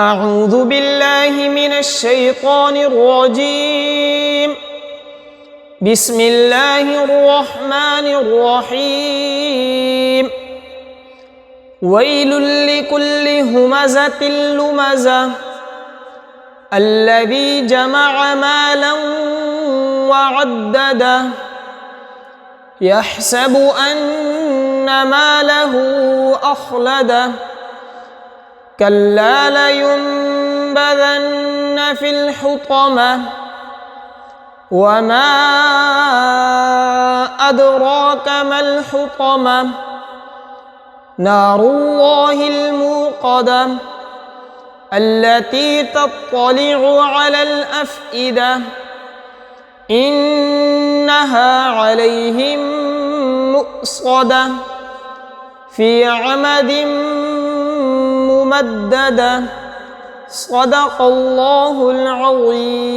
أعوذ بالله من الشيطان الرجيم. بسم الله الرحمن الرحيم. ويل لكل همزة لمزة الذي جمع مالا وعدده يحسب أن ماله أخلده كلا لينبذن في الحطمة وما أدراك ما الحطمة نار الله الموقدة التي تطلع على الأفئدة إنها عليهم مؤصدة في عمد ممددة صدق الله العظيم.